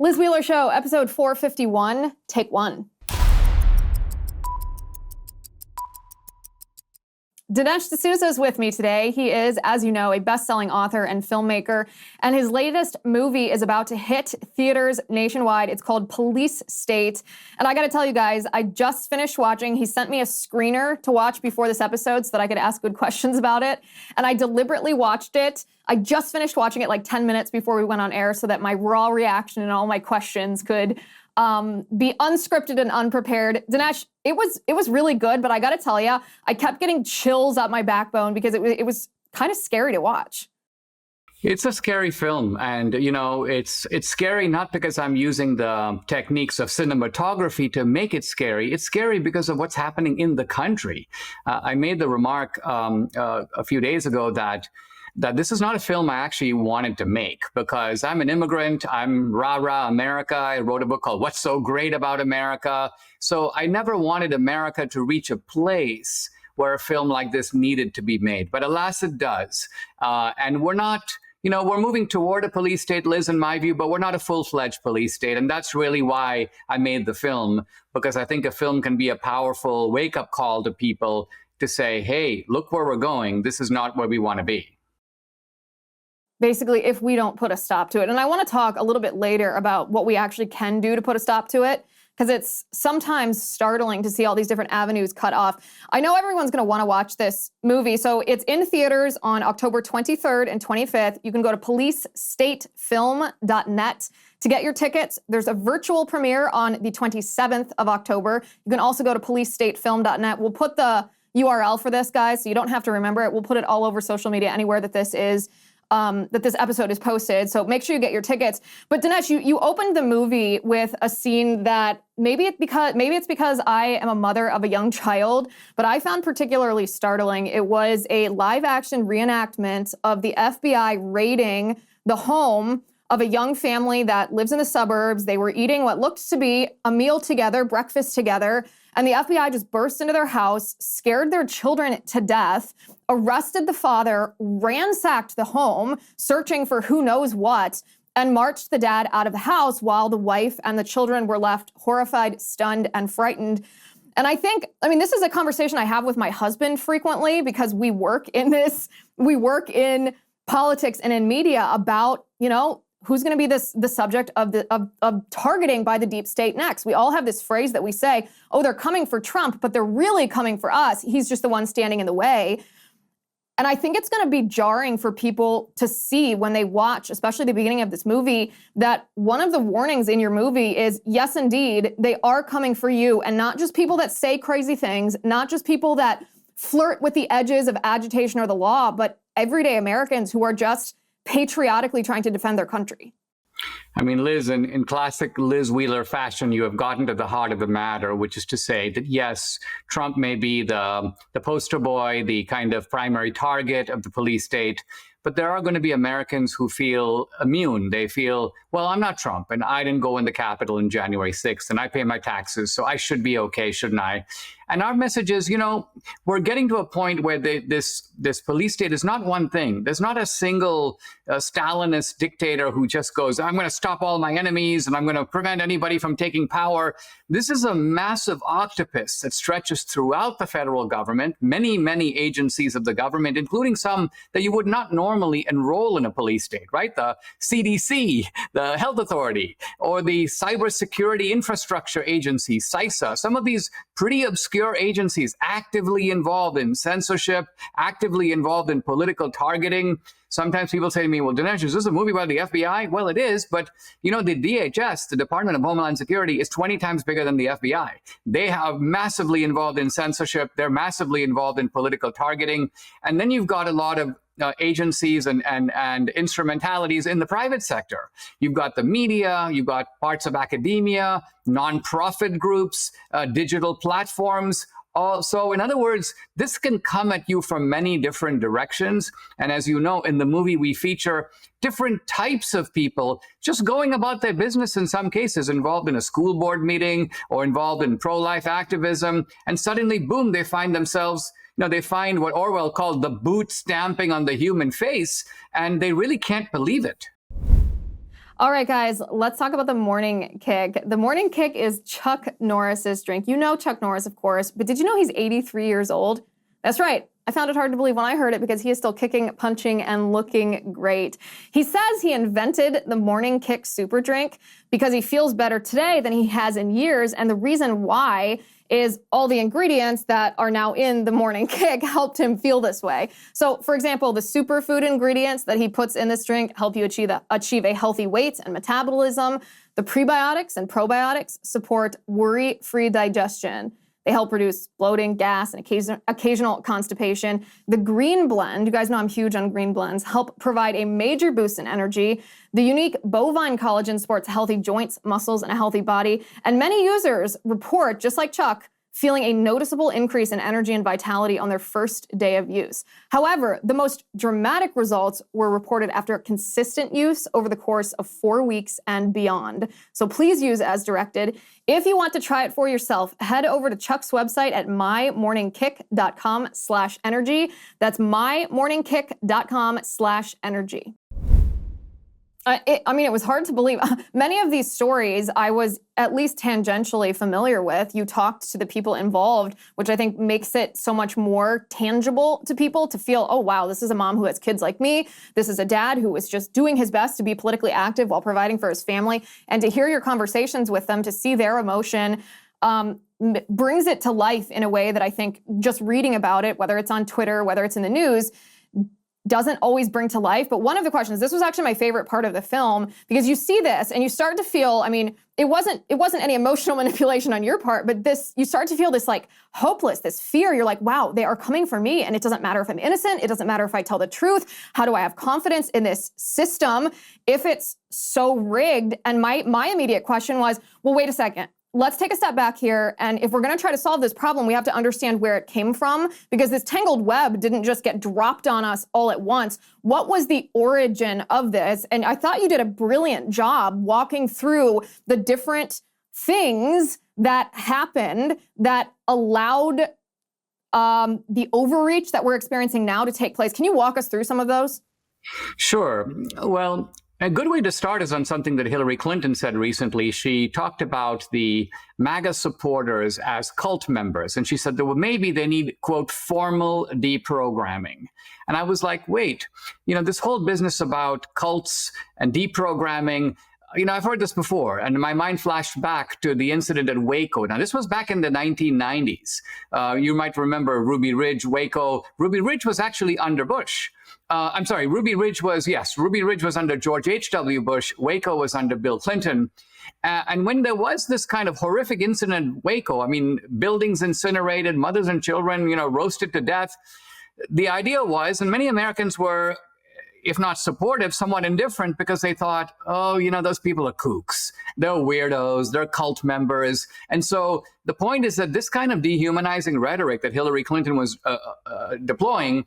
Liz Wheeler Show, episode 451, take one. Dinesh D'Souza is with me today. He is, as you know, a best-selling author and filmmaker, and his latest movie is about to hit theaters nationwide. It's called Police State, and I gotta tell you guys, I just finished watching. He sent me a screener to watch before this episode so that I could ask good questions about it, and I deliberately watched it. I just finished watching it like 10 minutes before we went on air so that my raw reaction and all my questions could be unscripted and unprepared. Dinesh, it was really good, but I gotta tell you, I kept getting chills up my backbone because it was kind of scary to watch. It's a scary film, and it's scary not because I'm using the techniques of cinematography to make it scary. It's scary because of what's happening in the country. I made the remark a few days ago that this is not a film I actually wanted to make because I'm an immigrant. I'm rah-rah America. I wrote a book called What's So Great About America. So I never wanted America to reach a place where a film like this needed to be made. But alas, it does. And we're not, we're moving toward a police state, Liz, in my view, but we're not a full-fledged police state. And that's really why I made the film, because I think a film can be a powerful wake-up call to people to say, hey, look where we're going. This is not where we want to be. Basically, if we don't put a stop to it. And I want to talk a little bit later about what we actually can do to put a stop to it, because it's sometimes startling to see all these different avenues cut off. I know everyone's going to want to watch this movie. So it's in theaters on October 23rd and 25th. You can go to policestatefilm.net to get your tickets. There's a virtual premiere on the 27th of October. You can also go to policestatefilm.net. We'll put the URL for this, guys, so you don't have to remember it. We'll put it all over social media, anywhere that this is. That this episode is posted, so make sure you get your tickets. But Dinesh, you opened the movie with a scene that maybe it's because I am a mother of a young child, but I found particularly startling. It was a live-action reenactment of the FBI raiding the home of a young family that lives in the suburbs. They were eating what looked to be a meal together, breakfast together, and the FBI just burst into their house, scared their children to death, arrested the father, ransacked the home, searching for who knows what, and marched the dad out of the house while the wife and the children were left horrified, stunned, and frightened. And this is a conversation I have with my husband frequently because we work in politics and in media about, who's going to be the subject of targeting by the deep state next. We all have this phrase that we say, oh, they're coming for Trump, but they're really coming for us. He's just the one standing in the way. And I think it's going to be jarring for people to see when they watch, especially the beginning of this movie, that one of the warnings in your movie is, yes, indeed, they are coming for you. And not just people that say crazy things, not just people that flirt with the edges of agitation or the law, but everyday Americans who are just patriotically trying to defend their country. I mean, Liz, in classic Liz Wheeler fashion, you have gotten to the heart of the matter, which is to say that, yes, Trump may be the poster boy, the kind of primary target of the police state, but there are going to be Americans who feel immune. They feel, well, I'm not Trump, and I didn't go in the Capitol on January 6th, and I pay my taxes, so I should be okay, shouldn't I? And our message is, we're getting to a point where this police state is not one thing. There's not a single Stalinist dictator who just goes, I'm going to stop all my enemies and I'm going to prevent anybody from taking power. This is a massive octopus that stretches throughout the federal government, many, many agencies of the government, including some that you would not normally enroll in a police state, right? The CDC, the Health Authority, or the Cybersecurity Infrastructure Agency, CISA, some of these pretty obscure agencies actively involved in censorship, actively involved in political targeting. Sometimes people say to me, well, Dinesh, is this a movie about the FBI? Well, it is, but the DHS, the Department of Homeland Security, is 20 times bigger than the FBI. They are massively involved in censorship. They're massively involved in political targeting. And then you've got a lot of agencies and instrumentalities in the private sector. You've got the media, you've got parts of academia, nonprofit groups, digital platforms. So in other words, this can come at you from many different directions. And as you know, in the movie, we feature different types of people just going about their business, in some cases involved in a school board meeting or involved in pro-life activism. And suddenly, boom, they find themselves, they find what Orwell called the boot stamping on the human face, and they really can't believe it. All right, guys, let's talk about the morning kick. The morning kick is Chuck Norris's drink. You know Chuck Norris, of course, but did you know he's 83 years old? That's right. I found it hard to believe when I heard it because he is still kicking, punching, and looking great. He says he invented the morning kick super drink because he feels better today than he has in years, and the reason why is all the ingredients that are now in the morning kick helped him feel this way. So, for example, the superfood ingredients that he puts in this drink help you achieve a healthy weight and metabolism. The prebiotics and probiotics support worry-free digestion. They help reduce bloating, gas, and occasional constipation. The green blend, you guys know I'm huge on green blends, help provide a major boost in energy. The unique bovine collagen supports healthy joints, muscles, and a healthy body. And many users report, just like Chuck, feeling a noticeable increase in energy and vitality on their first day of use. However, the most dramatic results were reported after consistent use over the course of 4 weeks and beyond. So please use as directed. If you want to try it for yourself, head over to Chuck's website at mymorningkick.com/energy. That's mymorningkick.com/energy. It was hard to believe. Many of these stories I was at least tangentially familiar with. You talked to the people involved, which I think makes it so much more tangible to people to feel, oh, wow, this is a mom who has kids like me. This is a dad who was just doing his best to be politically active while providing for his family. And to hear your conversations with them, to see their emotion, brings it to life in a way that I think just reading about it, whether it's on Twitter, whether it's in the news, doesn't always bring to life. But one of the questions, this was actually my favorite part of the film, because you see this and you start to feel, it wasn't any emotional manipulation on your part, but you start to feel this like hopeless, this fear. You're like, wow, they are coming for me, and it doesn't matter if I'm innocent. It doesn't matter if I tell the truth. How do I have confidence in this system if it's so rigged? And my immediate question was, well, wait a second. Let's take a step back here, and if we're going to try to solve this problem, we have to understand where it came from, because this tangled web didn't just get dropped on us all at once. What was the origin of this? And I thought you did a brilliant job walking through the different things that happened that allowed the overreach that we're experiencing now to take place. Can you walk us through some of those? Sure. Well, a good way to start is on something that Hillary Clinton said recently. She talked about the MAGA supporters as cult members. And she said that maybe they need, quote, formal deprogramming. And I was like, wait, this whole business about cults and deprogramming, I've heard this before, and my mind flashed back to the incident at Waco. Now, this was back in the 1990s. You might remember Ruby Ridge, Waco. Ruby Ridge was actually under Bush. Ruby Ridge was under George H.W. Bush. Waco was under Bill Clinton. And when there was this kind of horrific incident at Waco, buildings incinerated, mothers and children, roasted to death, the idea was, and many Americans were, if not supportive, somewhat indifferent, because they thought, oh, those people are kooks. They're weirdos. They're cult members. And so the point is that this kind of dehumanizing rhetoric that Hillary Clinton was deploying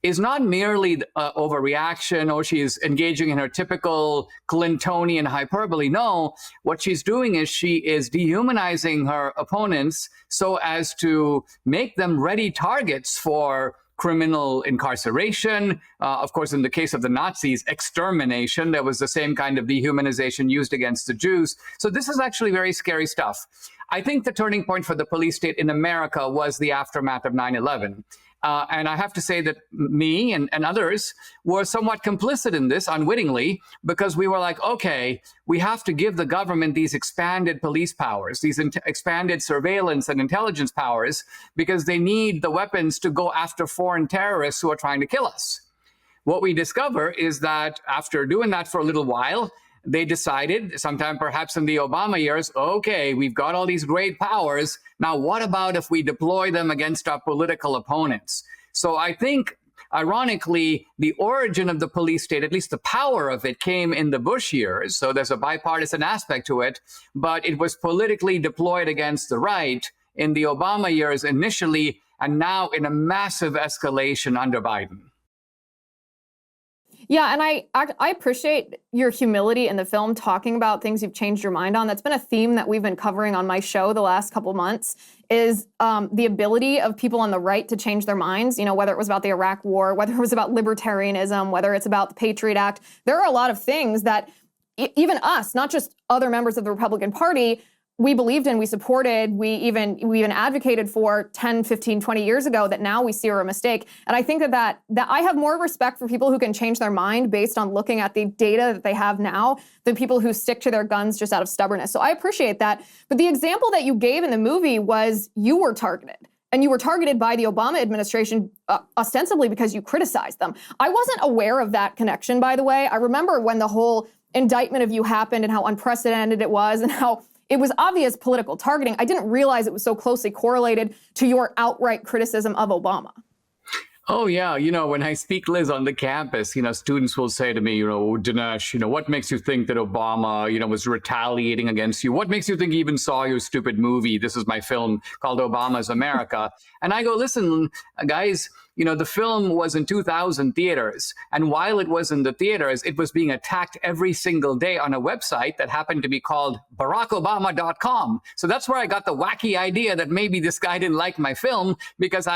is not merely overreaction, or she's engaging in her typical Clintonian hyperbole. No, what she's doing is she is dehumanizing her opponents so as to make them ready targets for criminal incarceration. Of course, in the case of the Nazis, extermination. There was the same kind of dehumanization used against the Jews. So this is actually very scary stuff. I think the turning point for the police state in America was the aftermath of 9/11. And I have to say that me and others were somewhat complicit in this unwittingly, because we were like, okay, we have to give the government these expanded police powers, these expanded surveillance and intelligence powers, because they need the weapons to go after foreign terrorists who are trying to kill us. What we discover is that after doing that for a little while, they decided, sometime perhaps in the Obama years, okay, we've got all these great powers. Now, what about if we deploy them against our political opponents? So I think, ironically, the origin of the police state, at least the power of it, came in the Bush years. So there's a bipartisan aspect to it, but it was politically deployed against the right in the Obama years initially, and now in a massive escalation under Biden. Yeah, and I appreciate your humility in the film, talking about things you've changed your mind on. That's been a theme that we've been covering on my show the last couple months, is the ability of people on the right to change their minds, whether it was about the Iraq War, whether it was about libertarianism, whether it's about the Patriot Act. There are a lot of things that even us, not just other members of the Republican Party, we believed in, we supported, we even advocated for 10, 15, 20 years ago that now we see are a mistake. And I think that I have more respect for people who can change their mind based on looking at the data that they have now than people who stick to their guns just out of stubbornness. So I appreciate that. But the example that you gave in the movie was you were targeted. And you were targeted by the Obama administration ostensibly because you criticized them. I wasn't aware of that connection, by the way. I remember when the whole indictment of you happened and how unprecedented it was and how it was obvious political targeting. I didn't realize it was so closely correlated to your outright criticism of Obama. Oh, yeah. When I speak, Liz, on the campus, students will say to me, Dinesh, what makes you think that Obama, was retaliating against you? What makes you think he even saw your stupid movie? This is my film called Obama's America. And I go, listen, guys, the film was in 2,000 theaters. And while it was in the theaters, it was being attacked every single day on a website that happened to be called BarackObama.com. So that's where I got the wacky idea that maybe this guy didn't like my film because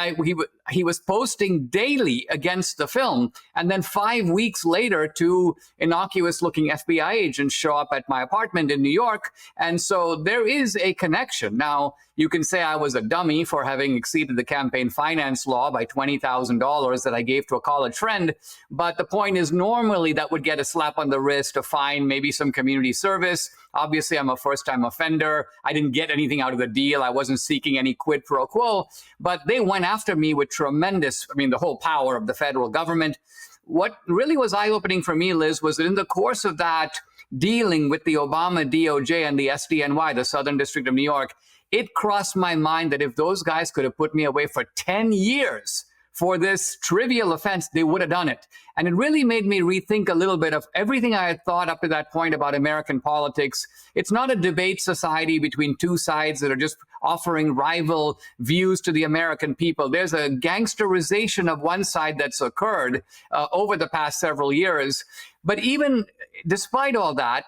he was posting daily against the film. And then 5 weeks later, two innocuous looking FBI agents show up at my apartment in New York. And so there is a connection. Now, you can say I was a dummy for having exceeded the campaign finance law by $20,000 that I gave to a college friend. But the point is, normally that would get a slap on the wrist, a fine, maybe some community service. Obviously, I'm a first-time offender. I didn't get anything out of the deal. I wasn't seeking any quid pro quo. But they went after me with the whole power of the federal government. What really was eye-opening for me, Liz, was that in the course of that dealing with the Obama DOJ and the SDNY, the Southern District of New York, it crossed my mind that if those guys could have put me away for 10 years for this trivial offense, they would have done it. And it really made me rethink a little bit of everything I had thought up to that point about American politics. It's not a debate society between two sides that are just offering rival views to the American people. There's a gangsterization of one side that's occurred over the past several years. But even despite all that,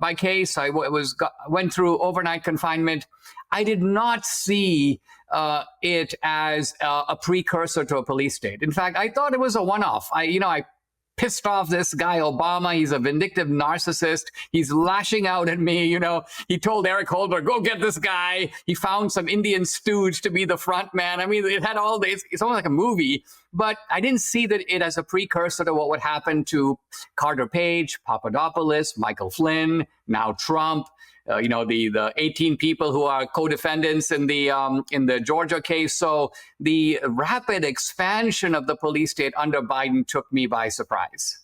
my case, I went through overnight confinement. I did not see it as a precursor to a police state. In fact, I thought it was a one-off. I pissed off this guy, Obama. He's a vindictive narcissist. He's lashing out at me. He told Eric Holder, go get this guy. He found some Indian stooge to be the front man. I mean, it had all this. It's almost like a movie. But I didn't see it as a precursor to what would happen to Carter Page, Papadopoulos, Michael Flynn, now Trump. The 18 people who are co-defendants in the Georgia case. So the rapid expansion of the police state under Biden took me by surprise.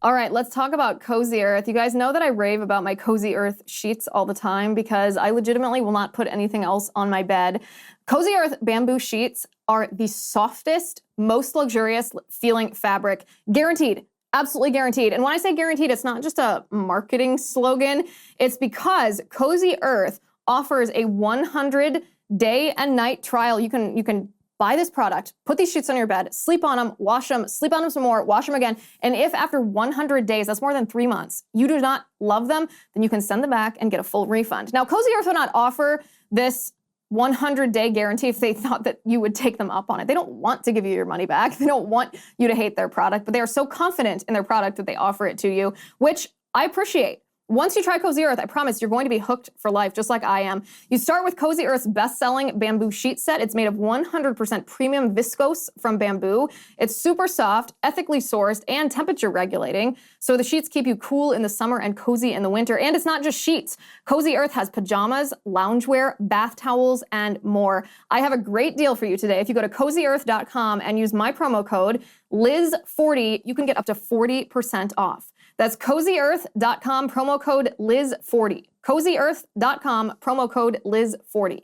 All right, let's talk about Cozy Earth. You guys know that I rave about my Cozy Earth sheets all the time because I legitimately will not put anything else on my bed. Cozy Earth bamboo sheets are the softest, most luxurious feeling fabric, guaranteed. Absolutely guaranteed. And when I say guaranteed, it's not just a marketing slogan. It's because Cozy Earth offers a 100-day and night trial. You can buy this product, put these sheets on your bed, sleep on them, wash them, sleep on them some more, wash them again. And if after 100 days, that's more than 3 months, you do not love them, then you can send them back and get a full refund. Now, Cozy Earth would not offer this 100-day guarantee if they thought that you would take them up on it. They don't want to give you your money back. They don't want you to hate their product, but they are so confident in their product that they offer it to you, which I appreciate. Once you try Cozy Earth, I promise you're going to be hooked for life, just like I am. You start with Cozy Earth's best-selling bamboo sheet set. It's made of 100% premium viscose from bamboo. It's super soft, ethically sourced, and temperature regulating. So the sheets keep you cool in the summer and cozy in the winter. And it's not just sheets. Cozy Earth has pajamas, loungewear, bath towels, and more. I have a great deal for you today. If you go to CozyEarth.com and use my promo code Liz40, you can get up to 40% off. That's CozyEarth.com, promo code Liz40. CozyEarth.com, promo code Liz40.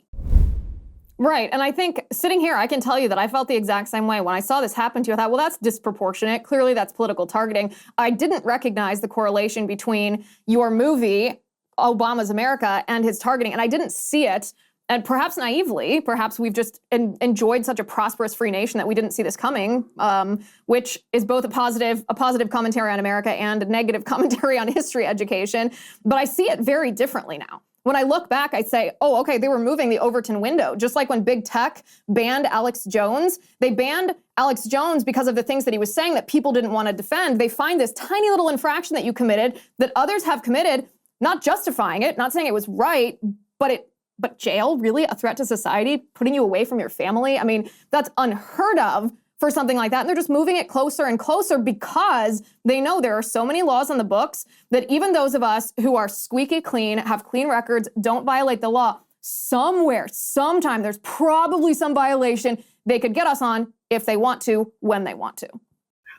Right, and I think sitting here, I can tell you that I felt the exact same way. When I saw this happen to you, I thought, well, that's disproportionate. Clearly, that's political targeting. I didn't recognize the correlation between your movie, Obama's America, and his targeting, and I didn't see it. And perhaps naively, perhaps we've just enjoyed such a prosperous free nation that we didn't see this coming, which is both a positive commentary on America and a negative commentary on history education. But I see it very differently now. When I look back, I say, oh, okay, they were moving the Overton window. Just like when big tech banned Alex Jones, they banned Alex Jones because of the things that he was saying that people didn't want to defend. They find this tiny little infraction that you committed that others have committed, not justifying it, not saying it was right, but jail, really? A threat to society, putting you away from your family? I mean, that's unheard of for something like that. And they're just moving it closer and closer because they know there are so many laws on the books that even those of us who are squeaky clean, have clean records, don't violate the law, somewhere, sometime, there's probably some violation they could get us on if they want to, when they want to.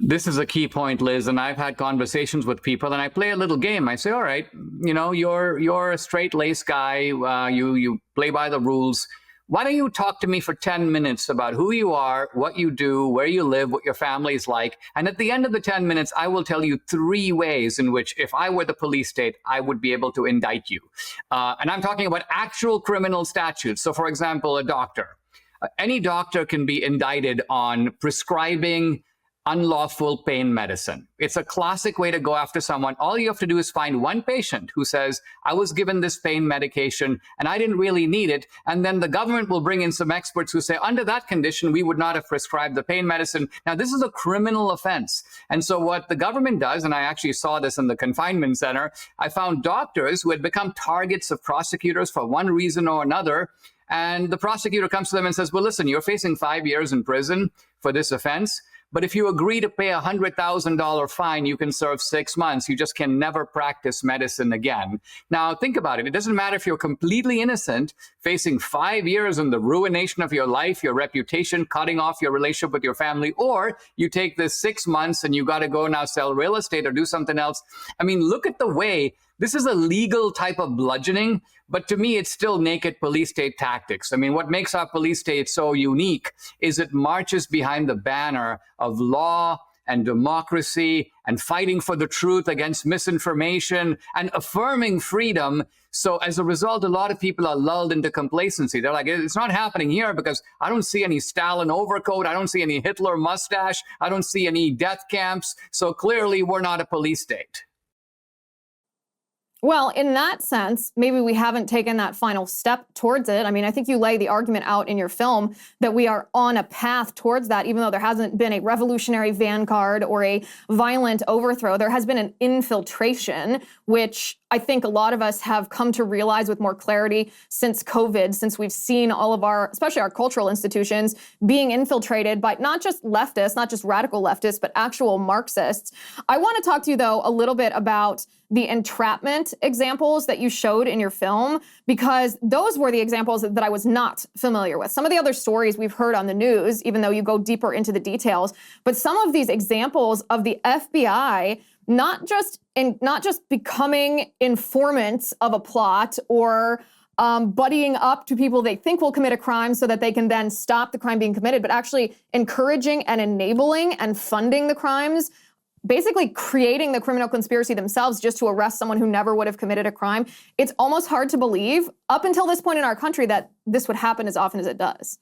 This is a key point, Liz, and I've had conversations with people, and I play a little game. I say, all right, you're a straight-laced guy. You play by the rules. Why don't you talk to me for 10 minutes about who you are, what you do, where you live, what your family is like. And at the end of the 10 minutes, I will tell you 3 ways in which, if I were the police state, I would be able to indict you. And I'm talking about actual criminal statutes. So, for example, a doctor. Any doctor can be indicted on prescribing unlawful pain medicine. It's a classic way to go after someone. All you have to do is find one patient who says, I was given this pain medication and I didn't really need it. And then the government will bring in some experts who say, under that condition, we would not have prescribed the pain medicine. Now, this is a criminal offense. And so what the government does, and I actually saw this in the confinement center, I found doctors who had become targets of prosecutors for one reason or another. And the prosecutor comes to them and says, well, listen, you're facing 5 years in prison for this offense. But if you agree to pay a $100,000 fine, you can serve 6 months. You just can never practice medicine again. Now, think about it. It doesn't matter if you're completely innocent, facing 5 years and the ruination of your life, your reputation, cutting off your relationship with your family, or you take this 6 months and you got to go now sell real estate or do something else. I mean, look at the way this is a legal type of bludgeoning, but to me, it's still naked police state tactics. I mean, what makes our police state so unique is it marches behind the banner of law and democracy and fighting for the truth against misinformation and affirming freedom. So as a result, a lot of people are lulled into complacency. They're like, it's not happening here because I don't see any Stalin overcoat. I don't see any Hitler mustache. I don't see any death camps. So clearly, we're not a police state. Well, in that sense, maybe we haven't taken that final step towards it. I mean, I think you lay the argument out in your film that we are on a path towards that, even though there hasn't been a revolutionary vanguard or a violent overthrow. There has been an infiltration, which I think a lot of us have come to realize with more clarity since COVID, since we've seen all of our, especially our cultural institutions, being infiltrated by not just leftists, not just radical leftists, but actual Marxists. I want to talk to you, though, a little bit about the entrapment examples that you showed in your film, because those were the examples that I was not familiar with. Some of the other stories we've heard on the news, even though you go deeper into the details, but some of these examples of the FBI not just becoming informants of a plot or buddying up to people they think will commit a crime so that they can then stop the crime being committed, but actually encouraging and enabling and funding the crimes, basically creating the criminal conspiracy themselves just to arrest someone who never would have committed a crime. It's almost hard to believe up until this point in our country that this would happen as often as it does.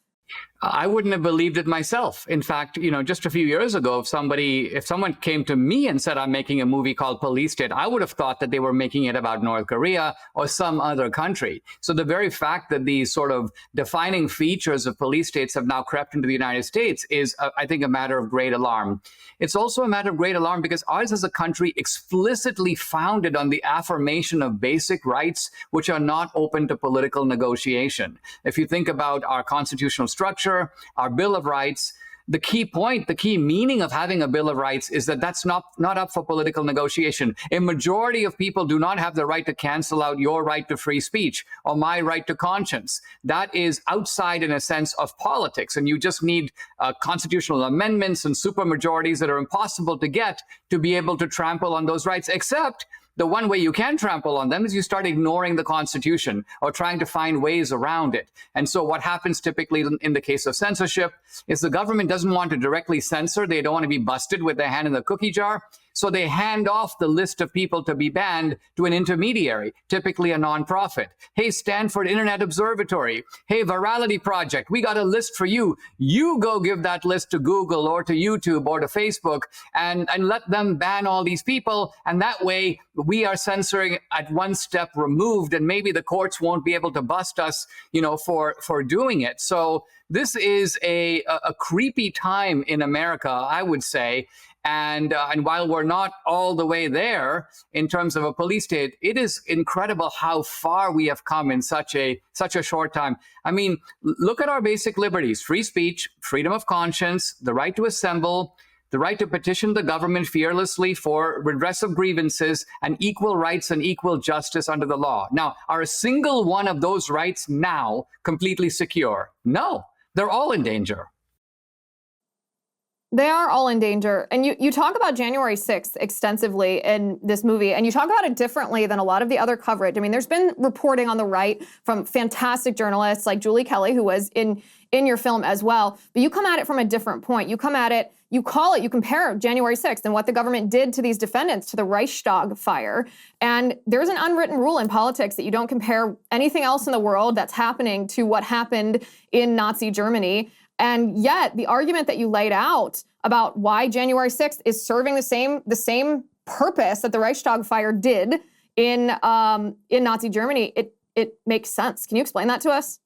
I wouldn't have believed it myself. In fact, just a few years ago, if someone came to me and said, I'm making a movie called Police State, I would have thought that they were making it about North Korea or some other country. So the very fact that these sort of defining features of police states have now crept into the United States is, I think, a matter of great alarm. It's also a matter of great alarm because ours is a country explicitly founded on the affirmation of basic rights, which are not open to political negotiation. If you think about our constitutional structure, our Bill of Rights, the key point, the key meaning of having a Bill of Rights is that that's not up for political negotiation. A majority of people do not have the right to cancel out your right to free speech or my right to conscience. That is outside, in a sense, of politics. And you just need constitutional amendments and supermajorities that are impossible to get to be able to trample on those rights, except the one way you can trample on them is you start ignoring the Constitution or trying to find ways around it. And so what happens typically in the case of censorship is the government doesn't want to directly censor. They don't want to be busted with their hand in the cookie jar. So they hand off the list of people to be banned to an intermediary, typically a nonprofit. Hey, Stanford Internet Observatory. Hey, Virality Project. We got a list for you. You go give that list to Google or to YouTube or to Facebook and let them ban all these people. And that way we are censoring at one step removed, and maybe the courts won't be able to bust us, for doing it. So this is a creepy time in America, I would say. And while we're not all the way there in terms of a police state, it is incredible how far we have come in such a short time. I mean, look at our basic liberties: free speech, freedom of conscience, the right to assemble, the right to petition the government fearlessly for redress of grievances, and equal rights and equal justice under the law. Now, are a single one of those rights now completely secure? No, they're all in danger. They are all in danger. And you talk about January 6th extensively in this movie, and you talk about it differently than a lot of the other coverage. I mean, there's been reporting on the right from fantastic journalists like Julie Kelly, who was in your film as well. But you come at it from a different point. You come at it, you compare January 6th and what the government did to these defendants to the Reichstag fire. And there's an unwritten rule in politics that you don't compare anything else in the world that's happening to what happened in Nazi Germany. And yet, the argument that you laid out about why January 6th is serving the same purpose that the Reichstag fire did in Nazi Germany, it makes sense. Can you explain that to us?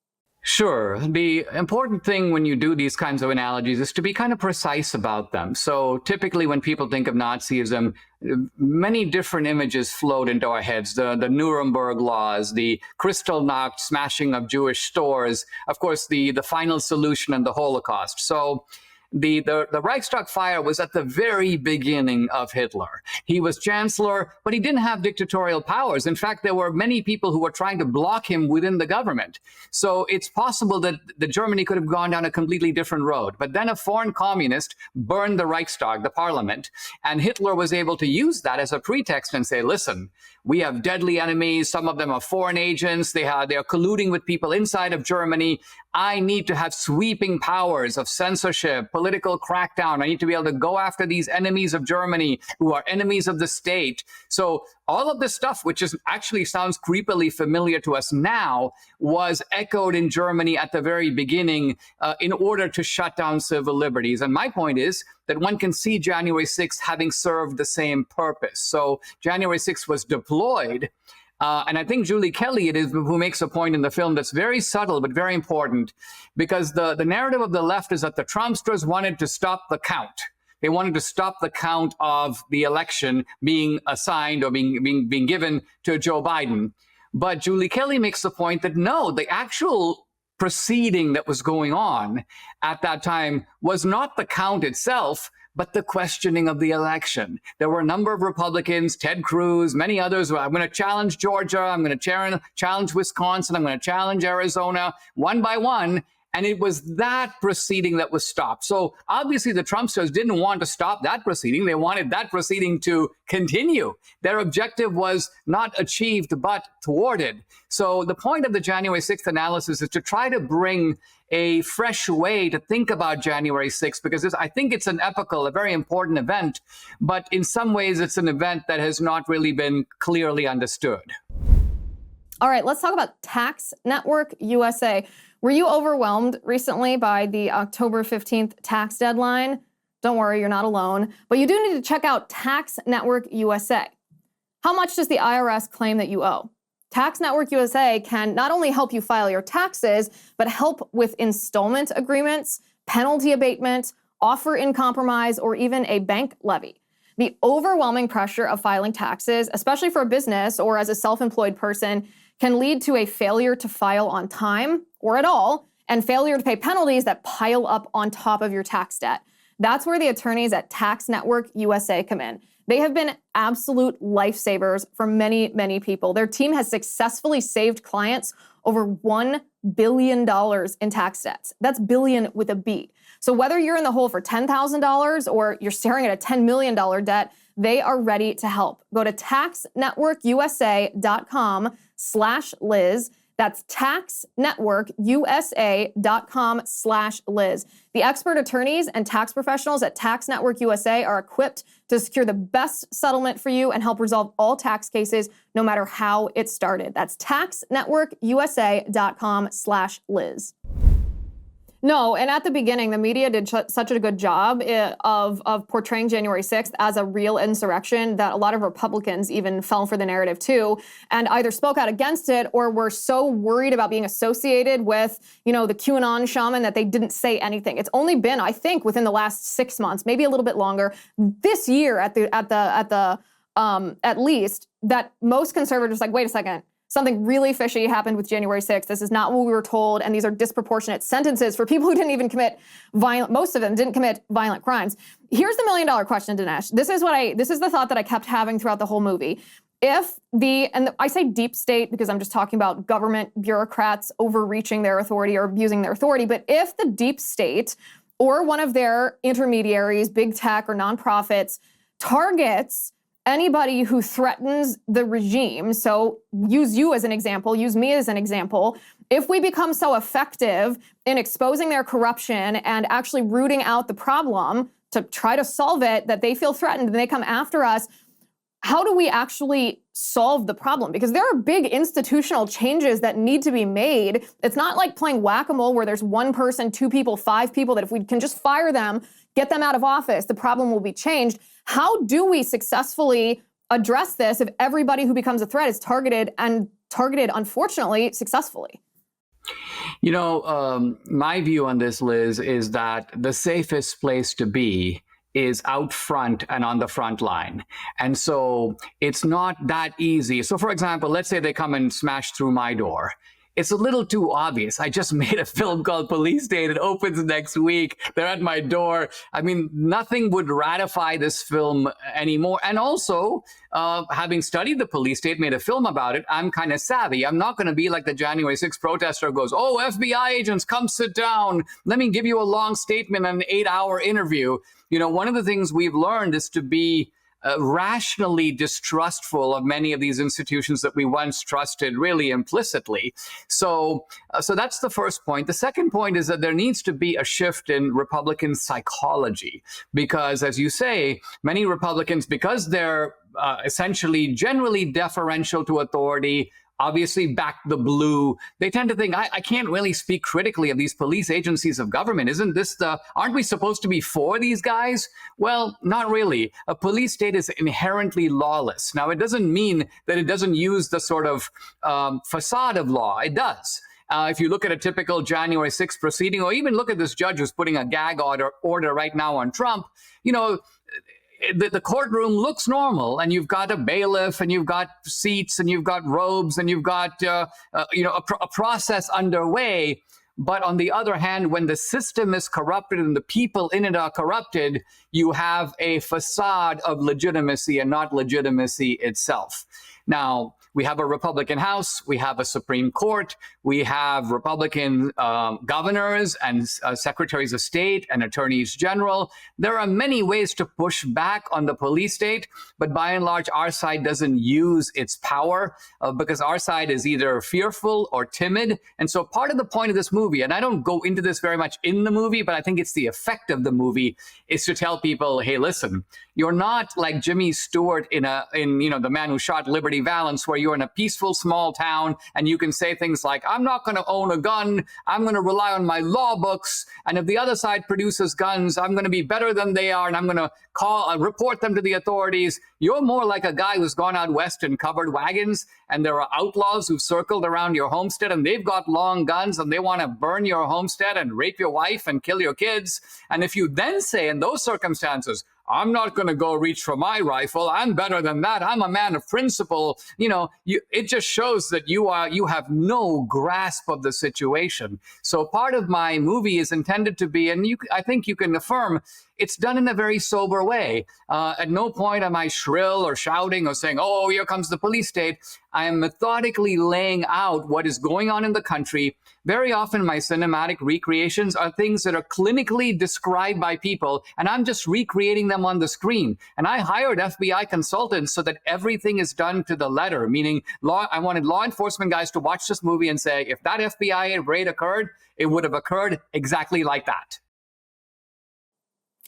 Sure. The important thing when you do these kinds of analogies is to be kind of precise about them. So typically when people think of Nazism, many different images float into our heads. The Nuremberg laws, the Kristallnacht smashing of Jewish stores, of course, the final solution and the Holocaust. So the Reichstag fire was at the very beginning of Hitler. He was chancellor, but he didn't have dictatorial powers. In fact, there were many people who were trying to block him within the government. So it's possible that Germany could have gone down a completely different road. But then a foreign communist burned the Reichstag, the parliament, and Hitler was able to use that as a pretext and say, listen, we have deadly enemies. Some of them are foreign agents. They are colluding with people inside of Germany. I need to have sweeping powers of censorship, political crackdown. I need to be able to go after these enemies of Germany who are enemies of the state. So all of this stuff, which actually sounds creepily familiar to us now, was echoed in Germany at the very beginning in order to shut down civil liberties. And my point is that one can see January 6th having served the same purpose. So January 6th was deployed. And I think Julie Kelly it is who makes a point in the film that's very subtle but very important, because the narrative of the left is that the Trumpsters wanted to stop the count. They wanted to stop the count of the election being assigned or being given to Joe Biden. But Julie Kelly makes the point that no, the actual proceeding that was going on at that time was not the count itself, but the questioning of the election. There were a number of Republicans, Ted Cruz, many others. I'm going to challenge Georgia. I'm going to challenge Wisconsin. I'm going to challenge Arizona one by one. And it was that proceeding that was stopped. So obviously the Trumpsters didn't want to stop that proceeding. They wanted that proceeding to continue. Their objective was not achieved, but thwarted. So the point of the January 6th analysis is to try to bring a fresh way to think about January 6th, because I think it's an epochal, a very important event, but in some ways it's an event that has not really been clearly understood. All right, let's talk about Tax Network USA. Were you overwhelmed recently by the October 15th tax deadline? Don't worry, you're not alone, but you do need to check out Tax Network USA. How much does the IRS claim that you owe? Tax Network USA can not only help you file your taxes, but help with installment agreements, penalty abatement, offer in compromise, or even a bank levy. The overwhelming pressure of filing taxes, especially for a business or as a self-employed person, can lead to a failure to file on time or at all, and failure to pay penalties that pile up on top of your tax debt. That's where the attorneys at Tax Network USA come in. They have been absolute lifesavers for many, many people. Their team has successfully saved clients over $1 billion in tax debts. That's billion with a B. So whether you're in the hole for $10,000 or you're staring at a $10 million debt, they are ready to help. Go to taxnetworkusa.com/Liz. That's taxnetworkusa.com/Liz. The expert attorneys and tax professionals at Tax Network USA are equipped to secure the best settlement for you and help resolve all tax cases, no matter how it started. That's taxnetworkusa.com/Liz. No, and at the beginning, the media did such a good job of portraying January 6th as a real insurrection that a lot of Republicans even fell for the narrative too, and either spoke out against it or were so worried about being associated with, the QAnon shaman that they didn't say anything. It's only been, I think, within the last 6 months, maybe a little bit longer, this year at least, that most conservatives are like, wait a second. Something really fishy happened with January 6th. This is not what we were told, and these are disproportionate sentences for people who didn't even commit most of them didn't commit violent crimes. Here's the $1 million question, Dinesh. This is the thought that I kept having throughout the whole movie. I say deep state because I'm just talking about government bureaucrats overreaching their authority or abusing their authority, but if the deep state or one of their intermediaries, big tech or nonprofits, targets anybody who threatens the regime, so use you as an example, use me as an example, if we become so effective in exposing their corruption and actually rooting out the problem to try to solve it, that they feel threatened and they come after us, how do we actually solve the problem? Because there are big institutional changes that need to be made. It's not like playing whack-a-mole where there's one person, two people, five people, that if we can just fire them, get them out of office, the problem will be changed. How do we successfully address this if everybody who becomes a threat is targeted, unfortunately, successfully? My view on this, Liz, is that the safest place to be is out front and on the front line. And so it's not that easy. So for example, let's say they come and smash through my door. It's a little too obvious. I just made a film called Police State. It opens next week. They're at my door. I mean, nothing would ratify this film anymore. And also, having studied the police state, made a film about it, I'm kind of savvy. I'm not going to be like the January 6th protester who goes, oh, FBI agents, come sit down. Let me give you a long statement and an 8-hour interview. One of the things we've learned is to be rationally distrustful of many of these institutions that we once trusted really implicitly. So that's the first point. The second point is that there needs to be a shift in Republican psychology, because as you say, many Republicans, because they're essentially generally deferential to authority, obviously back the blue, they tend to think, I can't really speak critically of these police agencies of government. Aren't we supposed to be for these guys? Well, not really. A police state is inherently lawless. Now, it doesn't mean that it doesn't use the sort of facade of law. It does. If you look at a typical January 6th proceeding, or even look at this judge who's putting a gag order right now on Trump, the courtroom looks normal, and you've got a bailiff, and you've got seats, and you've got robes, and you've got a process underway. But on the other hand, when the system is corrupted and the people in it are corrupted, you have a facade of legitimacy and not legitimacy itself. Now, we have a Republican House, we have a Supreme Court, we have Republican governors and secretaries of state and attorneys general. There are many ways to push back on the police state, but by and large, our side doesn't use its power because our side is either fearful or timid. And so part of the point of this movie, and I don't go into this very much in the movie, but I think it's the effect of the movie, is to tell people, hey, listen, you're not like Jimmy Stewart in The Man Who Shot Liberty Valance, where you're in a peaceful small town and you can say things like, I'm not going to own a gun, I'm going to rely on my law books, and if the other side produces guns, I'm going to be better than they are, and I'm going to report them to the authorities. You're more like a guy who's gone out west in covered wagons, and there are outlaws who've circled around your homestead, and they've got long guns, and they want to burn your homestead and rape your wife and kill your kids. And if you then say in those circumstances, I'm not going to go reach for my rifle, I'm better than that, I'm a man of principle, it just shows that you have no grasp of the situation. So part of my movie is intended to be, and I think you can affirm, it's done in a very sober way. At no point am I shrill or shouting or saying, oh, here comes the police state. I am methodically laying out what is going on in the country. Very often my cinematic recreations are things that are clinically described by people, and I'm just recreating them on the screen. And I hired FBI consultants so that everything is done to the letter, meaning I wanted law enforcement guys to watch this movie and say, if that FBI raid occurred, it would have occurred exactly like that.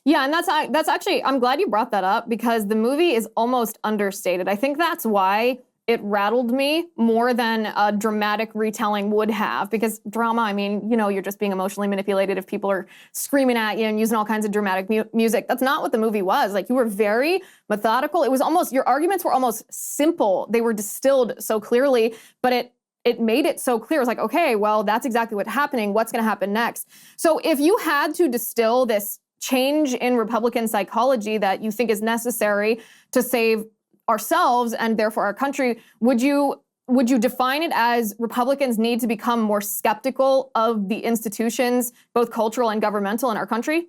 Yeah, and that's actually, I'm glad you brought that up because the movie is almost understated. I think that's why it rattled me more than a dramatic retelling would have, because drama, I mean, you know, you're just being emotionally manipulated if people are screaming at you and using all kinds of dramatic music. That's not what the movie was. Like, you were very methodical. It was almost, your arguments were almost simple. They were distilled so clearly, but it made it so clear. It was like, okay, well, that's exactly what's happening. What's going to happen next? So if you had to distill this change in Republican psychology that you think is necessary to save ourselves and therefore our country, would you define it as Republicans need to become more skeptical of the institutions, both cultural and governmental, in our country?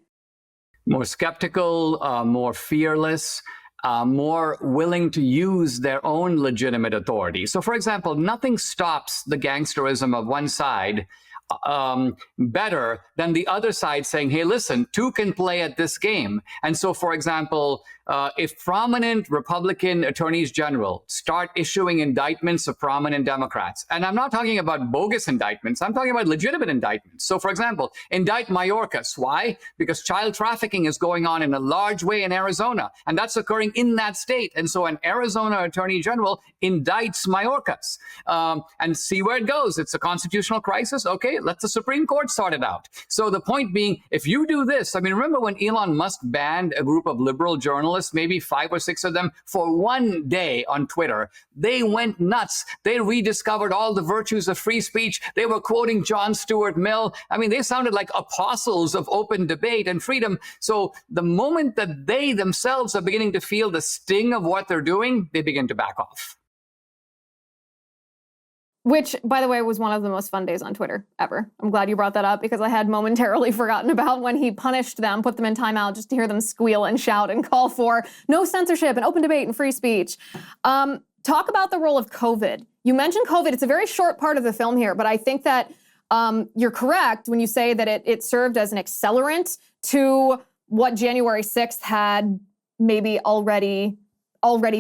More skeptical, more fearless, more willing to use their own legitimate authority. So, for example, nothing stops the gangsterism of one side better than the other side saying, hey, listen, two can play at this game. And so, for example, if prominent Republican attorneys general start issuing indictments of prominent Democrats, and I'm not talking about bogus indictments, I'm talking about legitimate indictments. So, for example, indict Mayorkas. Why? Because child trafficking is going on in a large way in Arizona, and that's occurring in that state. And so an Arizona attorney general indicts Mayorkas and see where it goes. It's a constitutional crisis. Okay, let the Supreme Court sort it out. So the point being, if you do this, I mean, remember when Elon Musk banned a group of liberal journalists, maybe 5 or 6 of them, for one day on Twitter? They went nuts. They rediscovered all the virtues of free speech. They were quoting John Stuart Mill. I mean, they sounded like apostles of open debate and freedom. So the moment that they themselves are beginning to feel the sting of what they're doing, they begin to back off. Which, by the way, was one of the most fun days on Twitter ever. I'm glad you brought that up because I had momentarily forgotten about when he punished them, put them in timeout just to hear them squeal and shout and call for no censorship and open debate and free speech. Talk about the role of COVID. You mentioned COVID. It's a very short part of the film here, but I think that you're correct when you say that it served as an accelerant to what January 6th had maybe already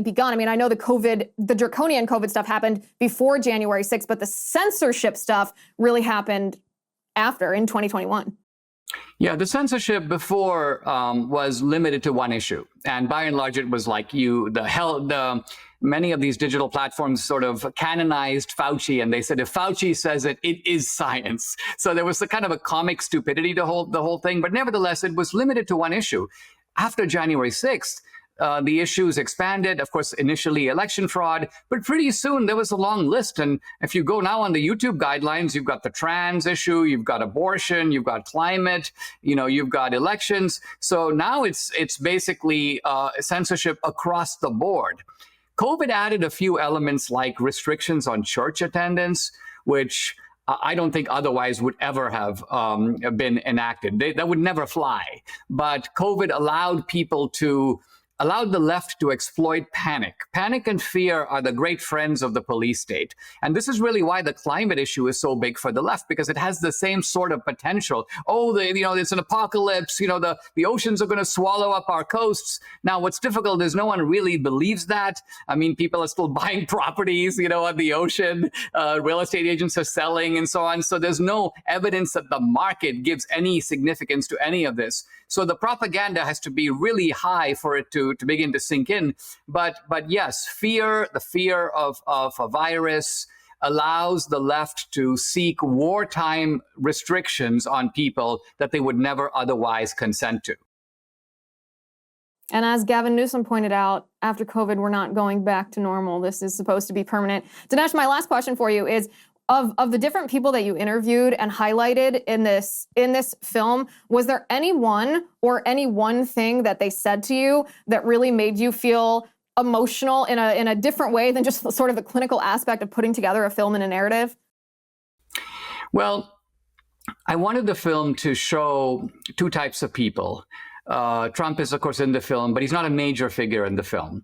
begun. I mean, I know the draconian COVID stuff happened before January 6th, but the censorship stuff really happened after, in 2021. Yeah, the censorship before was limited to one issue. And by and large, it was like many of these digital platforms sort of canonized Fauci, and they said, if Fauci says it, it is science. So there was a kind of a comic stupidity to the whole thing. But nevertheless, it was limited to one issue. After January 6th, the issues expanded, of course, initially election fraud, but pretty soon there was a long list. And if you go now on the YouTube guidelines, you've got the trans issue, you've got abortion, you've got climate, you've got elections. So now it's basically censorship across the board. COVID added a few elements like restrictions on church attendance, which I don't think otherwise would ever have been enacted. That would never fly. But COVID allowed the left to exploit panic. Panic and fear are the great friends of the police state. And this is really why the climate issue is so big for the left, because it has the same sort of potential. Oh, it's an apocalypse. The oceans are going to swallow up our coasts. Now, what's difficult is no one really believes that. I mean, people are still buying properties, on the ocean. Real estate agents are selling and so on. So there's no evidence that the market gives any significance to any of this. So the propaganda has to be really high for it to begin to sink in. But yes, the fear of a virus allows the left to seek wartime restrictions on people that they would never otherwise consent to. And as Gavin Newsom pointed out, after COVID, we're not going back to normal. This is supposed to be permanent. Dinesh, my last question for you is, of the different people that you interviewed and highlighted in this film, was there anyone or any one thing that they said to you that really made you feel emotional in a different way than just sort of the clinical aspect of putting together a film and a narrative? Well, I wanted the film to show two types of people. Trump is, of course, in the film, but he's not a major figure in the film.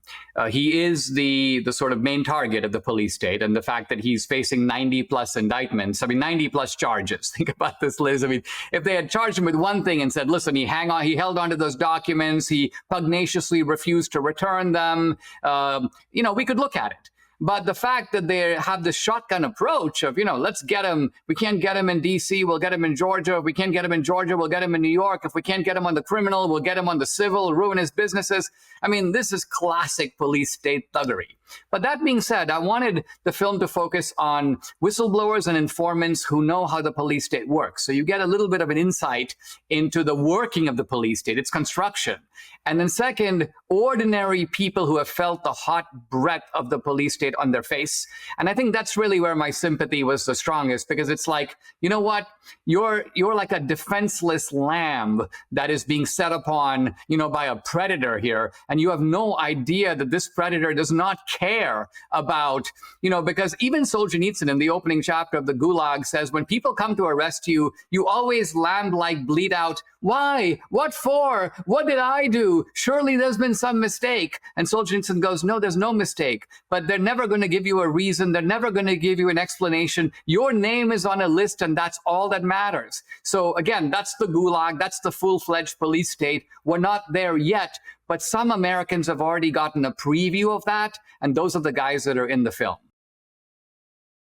He is the sort of main target of the police state, and the fact that he's facing 90 plus indictments, 90 plus charges. Think about this, Liz. If they had charged him with one thing and said, listen, he held on to those documents, he pugnaciously refused to return them, we could look at it. But the fact that they have this shotgun approach of, let's get him. We can't get him in D.C., we'll get him in Georgia. If we can't get him in Georgia, we'll get him in New York. If we can't get him on the criminal, we'll get him on the civil, ruin his businesses. This is classic police state thuggery. But that being said, I wanted the film to focus on whistleblowers and informants who know how the police state works. So you get a little bit of an insight into the working of the police state, its construction. And then second, ordinary people who have felt the hot breath of the police state on their face. And I think that's really where my sympathy was the strongest, because it's like, you know what? You're like a defenseless lamb that is being set upon, by a predator here. And you have no idea that this predator does not care about, because even Solzhenitsyn in the opening chapter of the Gulag says, when people come to arrest you, you always lamb-like bleat out, why? What for? What did I do? Surely there's been some mistake. And Solzhenitsyn goes, no, there's no mistake. But they're never going to give you a reason. They're never going to give you an explanation. Your name is on a list, and that's all that matters. So again, that's the Gulag. That's the full-fledged police state. We're not there yet, but some Americans have already gotten a preview of that, and those are the guys that are in the film.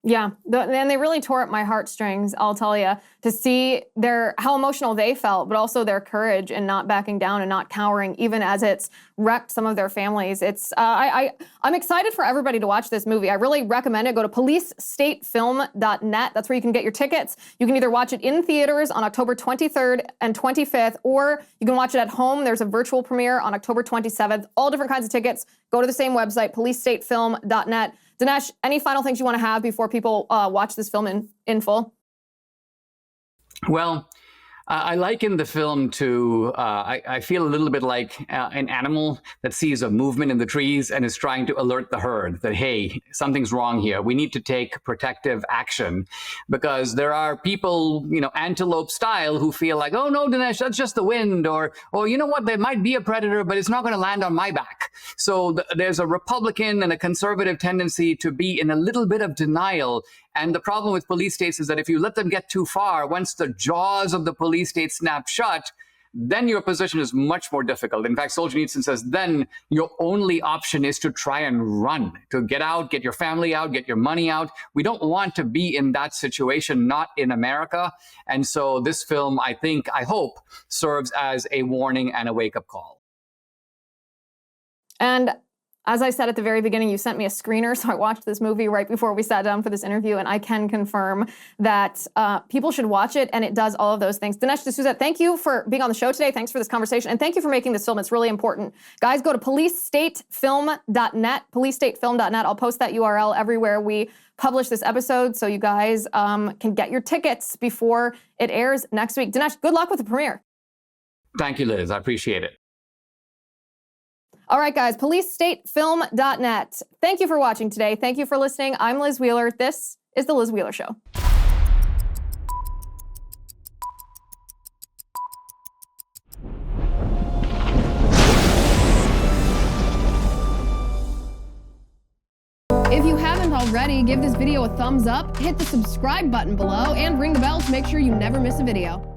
Yeah, and they really tore at my heartstrings, I'll tell you, to see how emotional they felt, but also their courage and not backing down and not cowering, even as it's wrecked some of their families. I'm excited for everybody to watch this movie. I really recommend it. Go to policestatefilm.net. That's where you can get your tickets. You can either watch it in theaters on October 23rd and 25th, or you can watch it at home. There's a virtual premiere on October 27th. All different kinds of tickets. Go to the same website, policestatefilm.net. Dinesh, any final things you want to have before people watch this film in full? Well, I liken the film to, I feel a little bit like an animal that sees a movement in the trees and is trying to alert the herd that, hey, something's wrong here. We need to take protective action, because there are people, antelope style, who feel like, oh, no, Dinesh, that's just the wind. Or you know what, there might be a predator, but it's not going to land on my back. So there's a Republican and a conservative tendency to be in a little bit of denial. And the problem with police states is that if you let them get too far, once the jaws of the police state snap shut, then your position is much more difficult. In fact, Solzhenitsyn says then your only option is to try and run, to get out, get your family out, get your money out. We don't want to be in that situation, not in America. And so this film, I hope, serves as a warning and a wake-up call. And as I said at the very beginning, you sent me a screener, so I watched this movie right before we sat down for this interview, and I can confirm that people should watch it, and it does all of those things. Dinesh D'Souza, thank you for being on the show today. Thanks for this conversation, and thank you for making this film. It's really important. Guys, go to policestatefilm.net, policestatefilm.net. I'll post that URL everywhere we publish this episode, so you guys can get your tickets before it airs next week. Dinesh, good luck with the premiere. Thank you, Liz. I appreciate it. All right, guys, policestatefilm.net. Thank you for watching today. Thank you for listening. I'm Liz Wheeler. This is The Liz Wheeler Show. If you haven't already, give this video a thumbs up, hit the subscribe button below, and ring the bell to make sure you never miss a video.